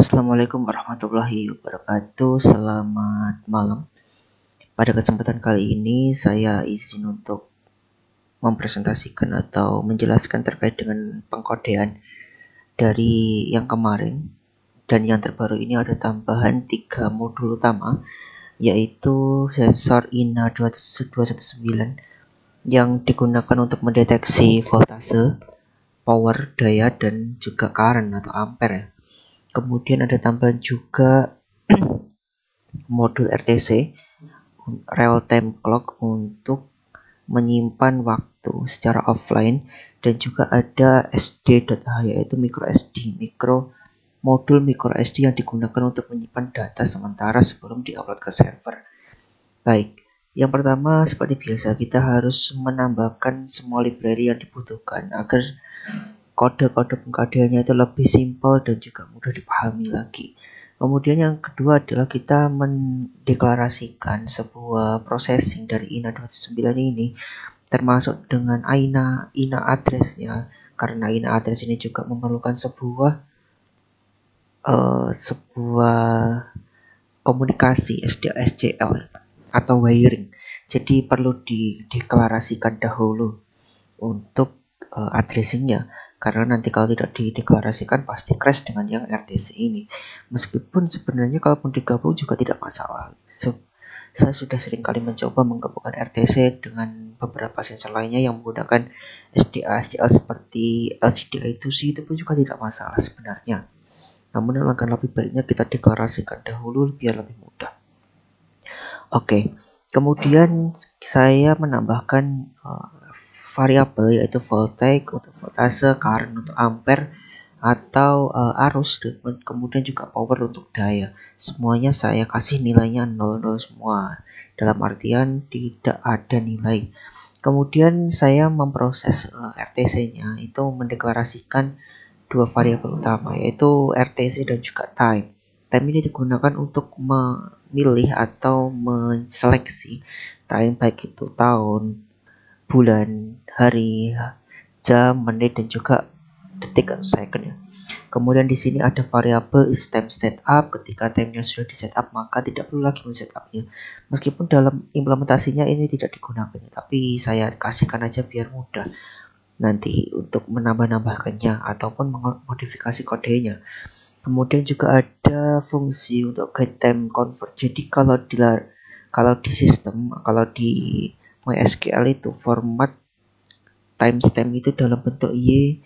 Assalamualaikum warahmatullahi wabarakatuh. Selamat malam. Pada kesempatan kali ini saya izin untuk mempresentasikan atau menjelaskan terkait dengan pengkodean dari yang kemarin. Dan yang terbaru ini ada tambahan 3 modul utama, yaitu sensor INA219 yang digunakan untuk mendeteksi voltase, power, daya, dan juga current atau ampere ya. Kemudian ada tambahan juga modul RTC, real time clock, untuk menyimpan waktu secara offline, dan juga ada SD.H yaitu modul micro SD yang digunakan untuk menyimpan data sementara sebelum diupload ke server. Baik, yang pertama seperti biasa kita harus menambahkan semua library yang dibutuhkan agar kode-kode pengkodeannya itu lebih simpel dan juga mudah dipahami lagi. Kemudian yang kedua adalah kita mendeklarasikan sebuah processing dari INA219 ini, termasuk dengan INA address-nya, karena INA address ini juga memerlukan sebuah komunikasi SDA/SCL atau wiring. Jadi perlu dideklarasikan dahulu untuk addressingnya, karena nanti kalau tidak dideklarasikan pasti crash dengan yang RTC ini. Meskipun sebenarnya kalaupun digabung juga tidak masalah. Saya sudah sering kali mencoba menggabungkan RTC dengan beberapa sensor lainnya yang menggunakan SDA/SCL seperti LCD-I2C, itu pun juga tidak masalah sebenarnya. Namun alangkah lebih baiknya kita deklarasikan dahulu biar lebih mudah. Oke, kemudian saya menambahkan variabel yaitu voltage untuk voltase, current untuk ampere, atau arus, kemudian juga power untuk daya. Semuanya saya kasih nilainya 00 semua, dalam artian tidak ada nilai. Kemudian saya memproses RTC-nya itu mendeklarasikan dua variabel utama, yaitu RTC dan juga time. Time ini digunakan untuk memilih atau menseleksi time, baik itu tahun, bulan, hari, jam, menit, dan juga detik atau second ya. Kemudian di sini ada variabel is time setup. Ketika time-nya sudah di setup, maka tidak perlu lagi men-setupnya. Meskipun dalam implementasinya ini tidak digunakan, tapi saya kasihkan aja biar mudah nanti untuk menambah-nambahkannya ataupun memodifikasi kodenya. Kemudian juga ada fungsi untuk get time convert. Jadi kalau di sistem, kalau di MySQL itu format timestamp itu dalam bentuk Y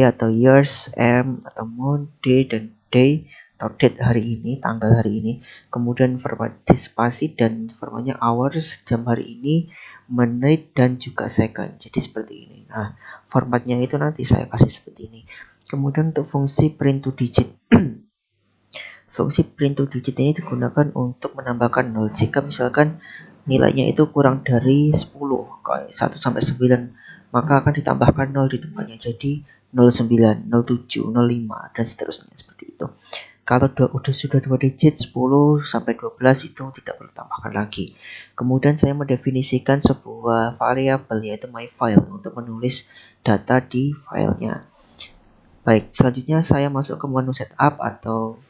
atau years, M atau month, day, dan day atau date hari ini, tanggal hari ini. Kemudian format spasi dan formatnya hours, jam hari ini, menit, dan juga second. Jadi seperti ini. Nah, formatnya itu nanti saya kasih seperti ini. Kemudian untuk fungsi print to digit. Fungsi print to digit ini digunakan untuk menambahkan 0 jika misalkan nilainya itu kurang dari 10, kayak 1 sampai 9, maka akan ditambahkan 0 di depannya, jadi 09, 07, 05, dan seterusnya seperti itu. Kalau sudah 2 digit 10 sampai 12 itu tidak perlu tambahkan lagi. Kemudian saya mendefinisikan sebuah variabel yaitu myFile untuk menulis data di filenya. Baik, selanjutnya saya masuk ke menu setup atau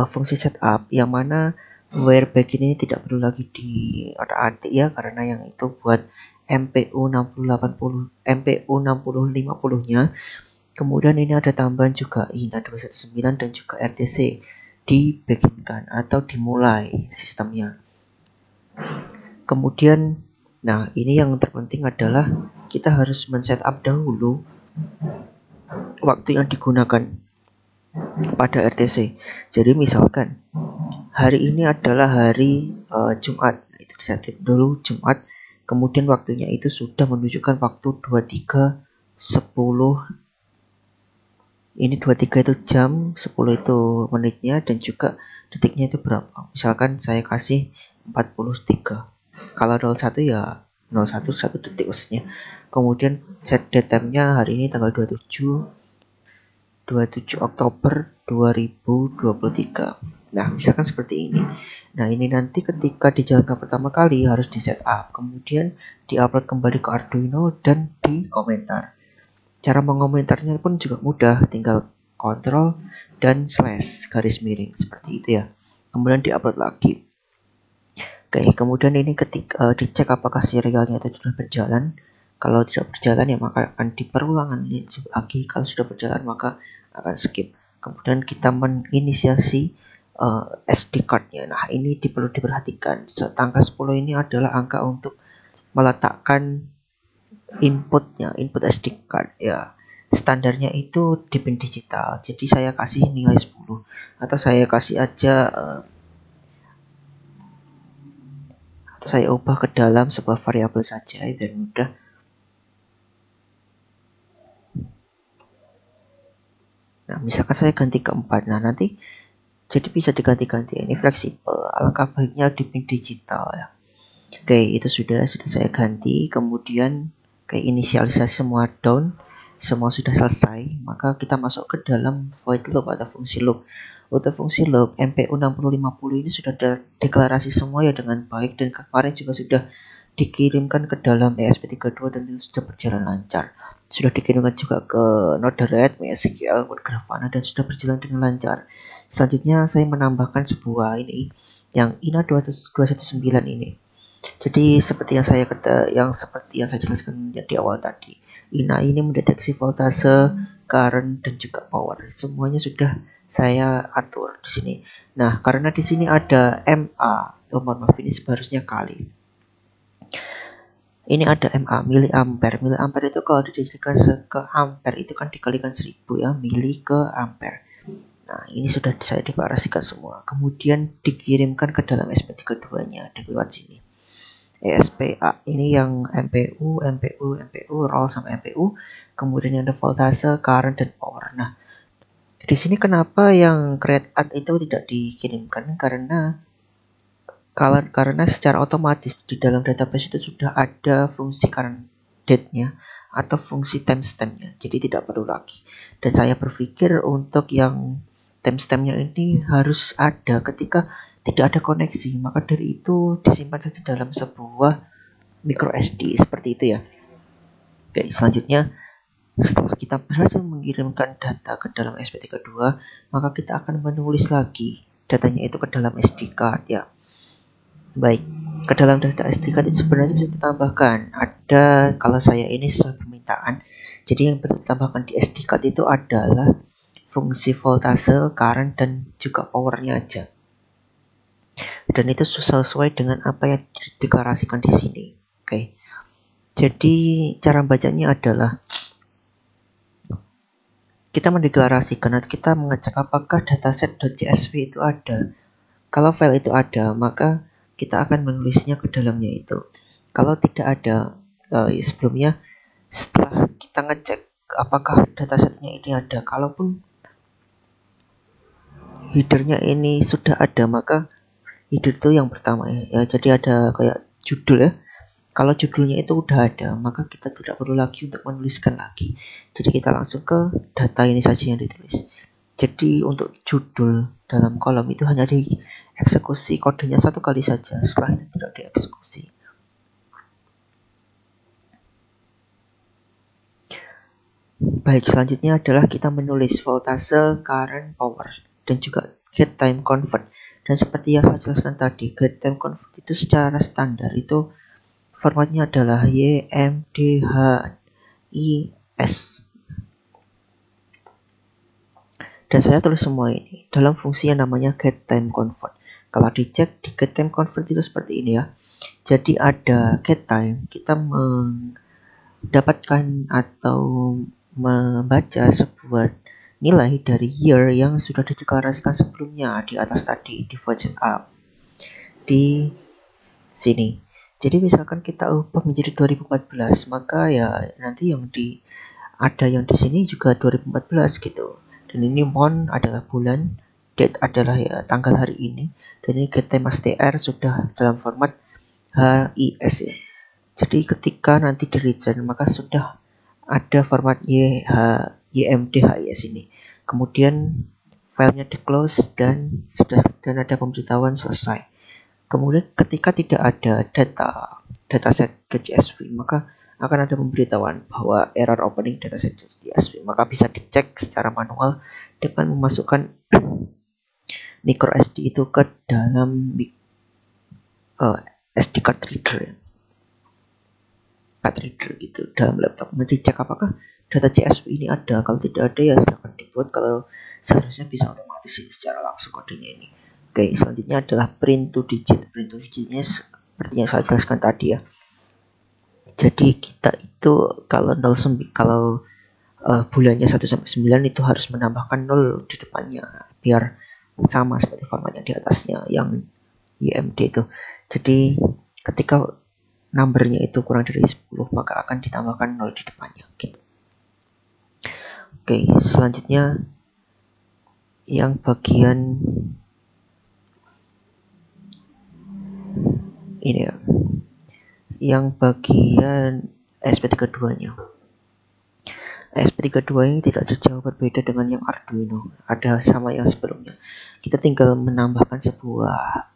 fungsi setup, yang mana where begin ini tidak perlu lagi diotak-atik ya, karena yang itu buat MPU 6050-nya. Kemudian ini ada tambahan juga INA219 dan juga RTC dibeginkan atau dimulai sistemnya. Kemudian nah ini yang terpenting adalah kita harus men-setup dahulu waktu yang digunakan pada RTC. Jadi misalkan hari ini adalah hari Jumat, itu disetting dulu Jumat. Kemudian waktunya itu sudah menunjukkan waktu 23.10. Ini 23 itu jam, 10 itu menitnya, dan juga detiknya itu berapa. Misalkan saya kasih 43. Kalau 01 ya 01 1 detik maksudnya. Kemudian set date time-nya hari ini tanggal 27 Oktober 2023. Nah, misalkan seperti ini. Nah, ini nanti ketika dijalankan pertama kali harus di setup, kemudian diupload kembali ke Arduino dan dikomentar. Cara mengomentarnya pun juga mudah, tinggal kontrol dan slash garis miring seperti itu ya. Kemudian diupload lagi. Oke, kemudian ini ketika dicek apakah serialnya itu sudah berjalan. Kalau tidak berjalan ya maka akan diperulangan lagi. Kalau sudah berjalan maka akan skip. Kemudian kita menginisiasi SD card-nya. Nah, ini perlu diperhatikan. Angka 10 ini adalah angka untuk meletakkan inputnya, input SD card ya. Standarnya itu di pin digital. Jadi saya kasih nilai 10 atau saya kasih aja atau saya ubah ke dalam sebuah variabel saja biar mudah. Nah, misalkan saya ganti ke 4. Nah, nanti jadi bisa diganti-ganti. Ini fleksibel. Alangkah baiknya di pin digital ya. Oke, itu sudah saya ganti. Kemudian kayak inisialisasi semua down, semua sudah selesai. Maka kita masuk ke dalam void loop atau fungsi loop. Untuk fungsi loop MPU 6050 ini sudah deklarasi semua ya dengan baik, dan kemarin juga sudah dikirimkan ke dalam ESP32 dan itu sudah berjalan lancar. Sudah dikirimkan juga ke Node-RED, MySQL, Grafana dan sudah berjalan dengan lancar. Selanjutnya saya menambahkan sebuah ini yang INA219 ini. Jadi seperti yang saya jelaskan di awal tadi, INA ini mendeteksi voltase, current dan juga power. Semuanya sudah saya atur di sini. Nah, karena di sini ada MA, mohon maaf ini seharusnya kali. Ini ada MA, miliampere. Miliampere itu kalau dijadikan ke ampere itu kan dikalikan 1000 ya, mili ke ampere. Nah, ini sudah saya deklarasikan semua. Kemudian dikirimkan ke dalam SP32-nya lewat sini. ESPA ini yang MPU, roll sama MPU, kemudian ada voltase, current dan power. Nah, di sini kenapa yang create add itu tidak dikirimkan? Karena secara otomatis di dalam database itu sudah ada fungsi current date-nya atau fungsi timestamp-nya. Jadi tidak perlu lagi. Dan saya berpikir untuk yang timestamp-nya ini harus ada ketika tidak ada koneksi, maka dari itu disimpan saja dalam sebuah micro SD seperti itu ya. Oke, selanjutnya setelah kita berhasil mengirimkan data ke dalam SP32, maka kita akan menulis lagi datanya itu ke dalam SD card ya. Baik, ke dalam data SD card itu sebenarnya bisa ditambahkan. Ada, kalau saya ini sesuai permintaan, jadi yang perlu ditambahkan di SD card itu adalah fungsi voltase, current dan juga powernya aja. Dan itu sesuai dengan apa yang dideklarasikan di sini. Oke. Jadi cara bacanya adalah kita mendeklarasikan atau kita mengecek apakah dataset.csv itu ada. Kalau file itu ada, maka kita akan menulisnya ke dalamnya itu. Kalau tidak ada, sebelumnya setelah kita ngecek apakah datasetnya ini ada, kalaupun headernya ini sudah ada, maka header itu yang pertama ya. Jadi ada kayak judul ya. Kalau judulnya itu udah ada, maka kita tidak perlu lagi untuk menuliskan lagi. Jadi kita langsung ke data ini saja yang ditulis. Jadi untuk judul dalam kolom itu hanya dieksekusi kodenya satu kali saja, setelah itu tidak dieksekusi. Baik, selanjutnya adalah kita menulis voltase, current, power, dan juga get time convert. Dan seperti yang saya jelaskan tadi, get time convert itu secara standar itu formatnya adalah YMDHIS. Dan saya tulis semua ini dalam fungsi yang namanya get time convert. Kalau dicek di get time convert itu seperti ini ya. Jadi ada get time, kita mendapatkan atau membaca sebuah nilai dari year yang sudah dideklarasikan sebelumnya di atas tadi di void up di sini. Jadi misalkan kita ubah menjadi 2014, maka ya nanti yang ada yang di sini juga 2014 gitu. Dan ini month adalah bulan, date adalah ya tanggal hari ini, dan ini get time str sudah dalam format HIS ya. Jadi ketika nanti di return maka sudah ada format YMDHIS ini. Kemudian filenya di close dan ada pemberitahuan selesai. Kemudian ketika tidak ada dataset.csv, maka akan ada pemberitahuan bahwa error opening dataset.csv. Maka bisa dicek secara manual dengan memasukkan micro SD itu ke dalam SD card reader, gitu dalam laptop. Nanti cek apakah data CSV ini ada. Kalau tidak ada ya silahkan dibuat. Kalau seharusnya bisa otomatis ya, secara langsung kodenya ini. Oke, selanjutnya adalah print to digit. Print to digitnya seperti yang saya jelaskan tadi ya. Jadi kita itu kalau bulannya 1 sampai 9 itu harus menambahkan 0 di depannya biar sama seperti formatnya di atasnya yang IMD itu. Jadi ketika numbernya itu kurang dari 10 maka akan ditambahkan 0 di depannya gitu. Oke, selanjutnya yang bagian ini ya, yang bagian SP32 nya. SP32 ini tidak jauh berbeda dengan yang Arduino, ada sama yang sebelumnya. Kita tinggal menambahkan sebuah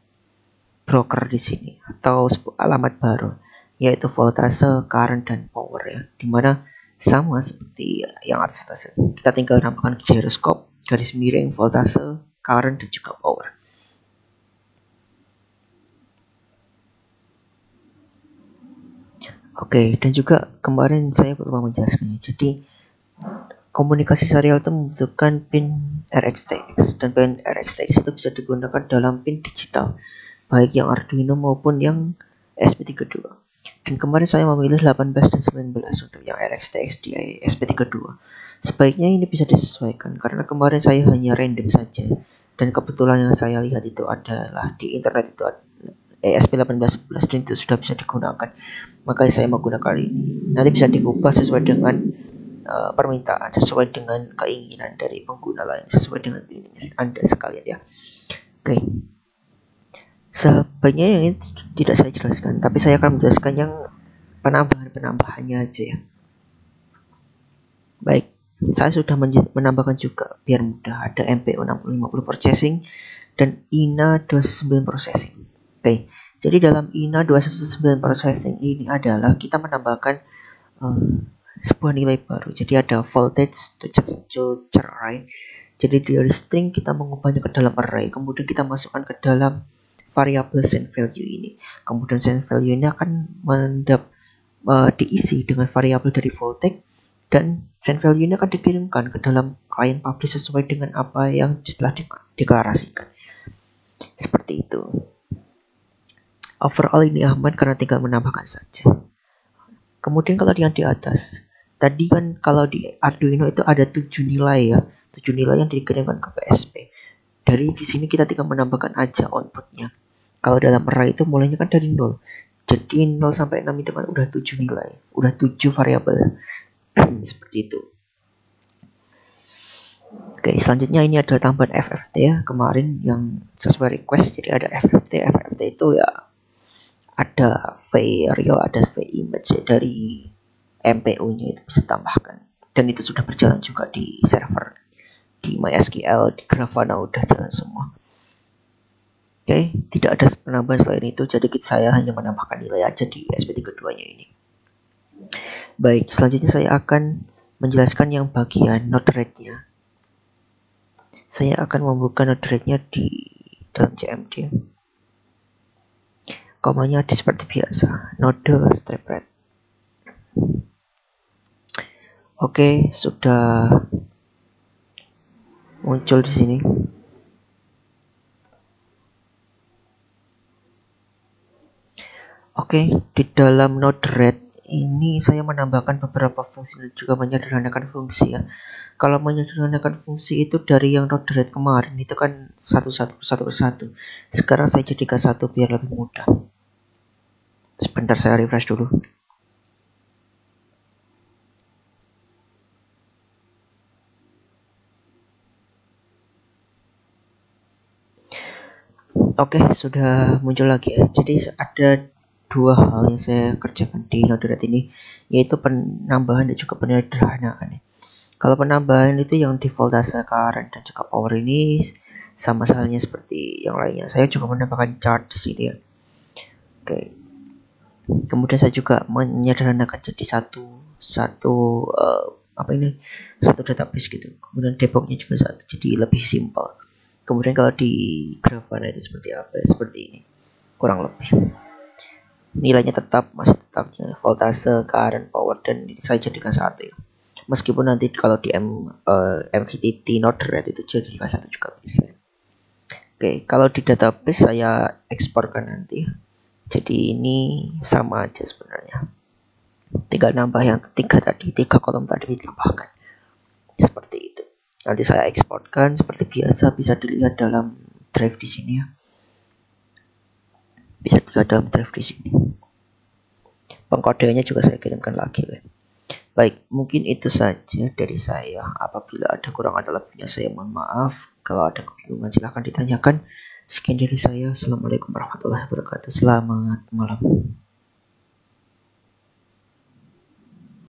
broker di sini atau alamat baru, yaitu voltase, current, dan power ya, dimana sama seperti yang atas. Kita tinggal menambahkan gyroscope, garis miring, voltase, current, dan juga power. Oke, dan juga kemarin saya lupa menjelaskannya. Jadi komunikasi serial itu membutuhkan pin RxTX, dan pin RxTX itu bisa digunakan dalam pin digital, baik yang Arduino maupun yang SP32. Dan kemarin saya memilih 18 dan 19 untuk yang RxTX di SP32. Sebaiknya ini bisa disesuaikan karena kemarin saya hanya random saja, dan kebetulan yang saya lihat itu adalah di internet itu ESP1811 dan itu sudah bisa digunakan. Maka saya menggunakan ini. Nanti bisa diubah sesuai dengan permintaan, sesuai dengan keinginan dari pengguna lain, sesuai dengan keinginan Anda sekalian ya. Oke. Sebaiknya yang ini tidak saya jelaskan, tapi saya akan menjelaskan yang penambahannya aja ya. Baik, saya sudah menambahkan juga biar mudah. Ada MPO 6050 processing dan INA 29 processing. Oke, jadi dalam INA 219 processing ini adalah kita menambahkan sebuah nilai baru. Jadi ada voltage to char array. Jadi dari string kita mengubahnya ke dalam array, kemudian kita masukkan ke dalam variabel send value ini. Kemudian send value ini akan diisi dengan variabel dari voltage, dan send value ini akan dikirimkan ke dalam client publish sesuai dengan apa yang telah dideklarasikan. Seperti itu. Overall ini aman karena tinggal menambahkan saja. Kemudian kalau yang di atas, tadi kan kalau di Arduino itu ada 7 nilai ya, 7 nilai yang dikirimkan ke VSP. Dari di sini kita tinggal menambahkan aja outputnya. Kalau dalam array itu mulainya kan dari 0. Jadi 0 sampai 6 itu kan udah 7 nilai, udah 7 variabel. Seperti itu. Oke, selanjutnya ini ada tambahan FFT ya, kemarin yang sesuai request. Jadi ada FFT. FFT itu ya ada real, ada image dari MPO-nya itu bisa tambahkan. Dan itu sudah berjalan juga di server, di MySQL, di Grafana udah jalan semua. Oke, tidak ada penambahan selain itu. Jadi saya hanya menambahkan nilai aja di SP32-nya ini. Baik, selanjutnya saya akan menjelaskan yang bagian node rate-nya. Saya akan membuka node rate-nya di dalam CMD. Komanya seperti biasa, node step rate. Oke, sudah muncul di sini. Oke, di dalam node rate ini saya menambahkan beberapa fungsi dan juga menyederhanakan fungsi ya. Kalau menyederhanakan fungsi itu dari yang node rate kemarin itu kan satu persatu. Sekarang saya jadikan satu biar lebih mudah. Sebentar saya refresh dulu. Oke, sudah muncul lagi ya. Jadi ada dua hal yang saya kerjakan di node rate ini, yaitu penambahan dan juga penyederhanaan. Kalau penambahan itu yang di voltase, current, dan juga power ini sama halnya seperti yang lainnya. Saya juga menambahkan chart di sini ya. Oke. Kemudian saya juga menyederhanakan jadi satu apa ini, satu database gitu. Kemudian debugnya juga satu, jadi lebih simpel. Kemudian kalau di Grafana itu seperti apa ya? Seperti ini kurang lebih. Nilainya masih tetap voltase, current, power, dan saya jadikan satu ya. Meskipun nanti kalau di MQTT node red itu jadikan satu juga bisa. Oke, kalau di database saya eksporkan nanti. Jadi ini sama aja sebenarnya. Tinggal nambah yang tiga kolom tadi ditambahkan. Seperti itu. Nanti saya eksporkan seperti biasa, bisa dilihat dalam drive di sini ya. Bisa dilihat dalam drive di sini. Pengkodeannya juga saya kirimkan lagi. Baik, mungkin itu saja dari saya. Apabila ada kurang atau lebihnya saya mohon maaf. Kalau ada kebingungan silahkan ditanyakan. Sekian dari saya. Assalamualaikum warahmatullahi wabarakatuh. Selamat malam.